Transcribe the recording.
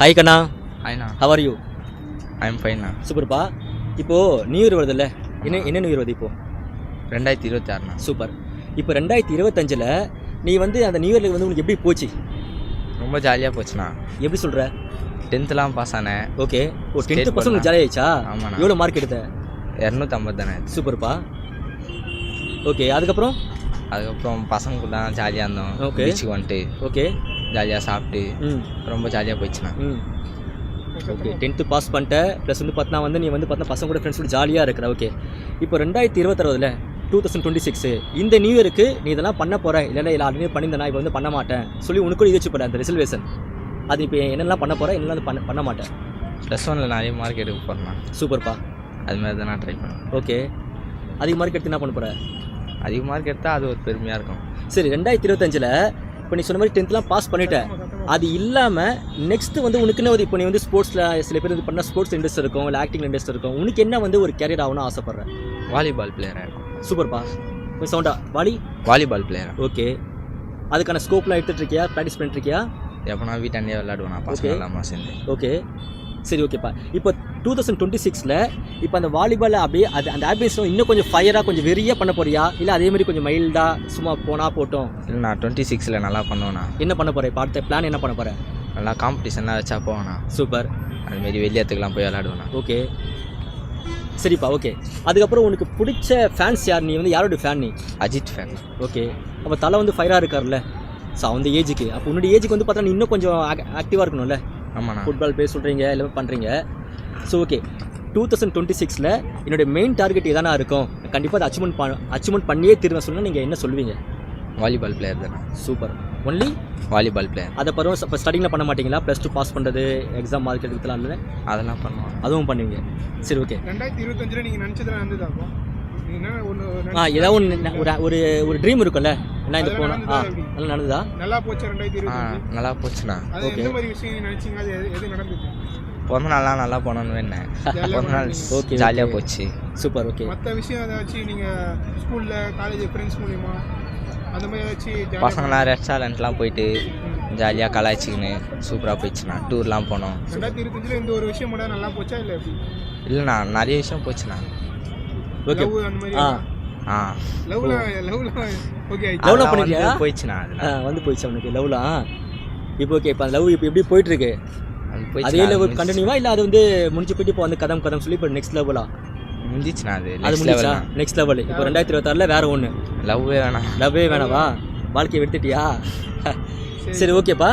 Hi கண்ணா. ஹாய்ண்ணா. How are you? I am ஃபைன்ண்ணா. சூப்பர்ப்பா. இப்போது நியூ இயர் வருதுல்ல, என்ன நியூ இயர் வருது இப்போது? 2026ண்ணா. சூப்பர். இப்போ 2025ல் நீ வந்து அந்த நியூ இயரில் வந்து உங்களுக்கு எப்படி போச்சு? ரொம்ப ஜாலியாக போச்சுண்ணா. எப்படி சொல்கிற? 10th பாஸ் ஆனேன். ஓகே. ஓ, 10th பாஸ் உங்களுக்கு ஜாலியாக ஆயிடுச்சா? ஆமாண்ணா. எவ்வளோ மார்க் எடுத்த? 250 தானே. சூப்பர்ப்பா. ஓகே, அதுக்கப்புறம் பசங்க கூட தான் ஜாலியாக இருந்தோம். ஓகே. பீச்சுக்கு வந்துட்டு ஓகே ஜாலியாக சாப்பிட்டு ரொம்ப ஜாலியாக போயிடுச்சுண்ணா. ஓகே, 10th பாஸ் பண்ணிட்ட. ப்ளஸ் வந்து பார்த்தா வந்து நீ வந்து பார்த்தா பசங்க கூட ஃப்ரெண்ட்ஸ் கூட ஜாலியாக இருக்கிற. ஓகே, இப்போ 2026ல் 2026 இந்த நியூ இயருக்கு நீ இதெல்லாம் பண்ண போகிற, இல்லைன்னா இல்லை ஆல்ரெடி பண்ணியிருந்தேன் இப்போ வந்து பண்ண மாட்டேன் சொல்லி உனக்கு கூட யோசிச்சு போட அந்த ரிசர்வேஷன். அது இப்போ என்னெல்லாம் பண்ண போகிற, என்னெல்லாம் பண்ண மாட்டேன்? +1ல் நிறைய மார்க் எடுக்க போகிறேண்ணா. சூப்பர்ப்பா. அதுமாதிரி தான் நான் ட்ரை பண்ணேன். ஓகே, அதிக மார்க் எடுத்து என்ன பண்ண போகிற? அதிக மார்க் எடுத்தால் அது ஒரு பெருமையாக இருக்கும். சரி, 2025ல் இப்போ நீ சொன்ன மாதிரி 10th பாஸ் பண்ணிட்டேன். அது இல்லாமல் நெக்ஸ்ட்டு வந்து உனக்குன்னு ஒரு இப்போ நீ வந்து ஸ்போர்ட்ஸில் சில பேர் இது பண்ணால் ஸ்போர்ட்ஸ் இன்ட்ரெஸ்ட் இருக்கும், இல்லை ஆக்டிங் இன்ட்ரெஸ்ட் இருக்கும். உனக்கு என்ன வந்து ஒரு கேரியர் ஆகணும்னு ஆசைப்பட்றேன்? வாலிபால் பிளேயராக இருக்கும். சூப்பர்ப்பா. கொஞ்சம் சவுண்டா வாலிபால் பிளேயரா. ஓகே, அதுக்கான ஸ்கோப்லாம் எடுத்துகிட்ருக்கியா? ப்ராக்டிஸ் பண்ணிட்டுருக்கியா? எப்போனா வீட்டாண்டே விளையாடுவேன் பசங்க எல்லாமா சேர்ந்து. ஓகே, சரி, ஓகேப்பா. இப்போ 2026ல் இப்போ அந்த வாலிபால் அப்படியே அது அந்த ஆம்பியன்ஸும் இன்னும் கொஞ்சம் ஃபயராக கொஞ்சம் வெறியாக பண்ண போறியா, இல்லை அதேமாதிரி கொஞ்சம் மைல்டாக சும்மா போனால் போட்டோம்? இல்லை, நான் 26ல் நல்லா பண்ணுவேண்ணா. என்ன பண்ண போகிறேன் இப்போ? அடுத்த பிளான் என்ன பண்ண போகிறேன்? நல்லா காம்படிஷன்லாம் வச்சா போவேண்ணா. சூப்பர். அதுமாரி வெளியத்துக்கெலாம் போய் விளையாடுவேண்ணா. ஓகே, சரிப்பா. ஓகே, அதுக்கப்புறம் உனக்கு பிடிச்ச ஃபேன்ஸ் யார்? நீ வந்து யாரோட ஃபேன்? நீ அஜித் ஃபேன். ஓகே, அப்போ தலை வந்து ஃபயராக இருக்கார்ல, ஸோ அந்த ஏஜுக்கு, அப்போ உன்னுடைய ஏஜுக்கு வந்து பார்த்தா நீ இன்னும் கொஞ்சம் ஆக்டிவாக இருக்கணும்ல. ஆமாண்ணா. ஃபுட்பால் பேர் சொல்கிறீங்க, எல்லாமே பண்ணுறீங்க. ஸோ ஓகே, 2026ல் என்னுடைய மெயின் டார்கெட் எதானா இருக்கும், கண்டிப்பாக அதை அச்சீவ்மெண்ட் பண்ணியே தீர்வேன் சொன்னால் நீங்கள் என்ன சொல்லுவீங்க? வாலிபால் பிளேயர் தானே. சூப்பர். Only volleyball player. அதை பருவம் இப்போ ஸ்டடிங்கில் பண்ண மாட்டீங்களா? +2 பாஸ் பண்ணுறது, எக்ஸாம் மார்க் எடுக்கலாம் இல்லை? அதெல்லாம் பண்ணுவோம். அதுவும் பண்ணுவீங்க. சரி, ஓகே. 2025ல் நீங்கள் நினச்சதெல்லாம் நடந்ததாப்போ? ஏதாவது ஒரு ஒரு ட்ரீம் இருக்கும்ல, என்ன இது போகணும்? நல்லா நடந்ததா? நல்லா போச்சு 2025. நல்லா போச்சுண்ணா. அது எந்த மாதிரி விஷயம் நினைச்சீங்க? அது எது நடந்துச்சு? பிறந்த நாள்லாம் நல்லா போனோன்னு வேணேன். பிறந்த நாள் ஓகே, ஜாலியாக போச்சு. சூப்பர். ஓகே, மற்ற விஷயம் ஏதாச்சும் நீங்கள் ஸ்கூலில் காலேஜ் ஃப்ரெண்ட்ஸ் மூலிமா அந்த மாதிரி ஏதாச்சும் பசங்களாம் ரெஸ்டாரண்ட்லாம் போயிட்டு ஜாலியாக கலாய்ச்சிக்கின்னு சூப்பராக போயிடுச்சுண்ணா. டூர்லாம் போனோம். 2025ல் இந்த ஒரு விஷயம் மட்டும் நல்லா போச்சா இல்லை எப்படி? இல்லைண்ணா, நிறைய விஷயம் போச்சுண்ணா. ஓகே. அந்த மாதிரி லவ்லாம் பண்ணிட்டியா? போயிடுச்சுண்ணா. வந்து போயிடுச்சு அவனுக்கு லவ்லாம். இப்போ ஓகே, இப்போ அந்த லவ் இப்போ எப்படி போயிட்டுருக்கு? அதே லவ் கண்டினியூவா, இல்லை அது வந்து முடிஞ்சு போயிட்டு இப்போ வந்து கதம் சொல்லி இப்போ நெக்ஸ்ட் லெவலா முடிஞ்சிச்சுண்ணா? அது முடிஞ்சா நெக்ஸ்ட் லெவல். இப்போ 2026ல் வேறு ஒன்று லவ்வே வேணாம். லவ்வே வேணாவா? வாழ்க்கையை எடுத்துட்டியா? சரி, ஓகேப்பா.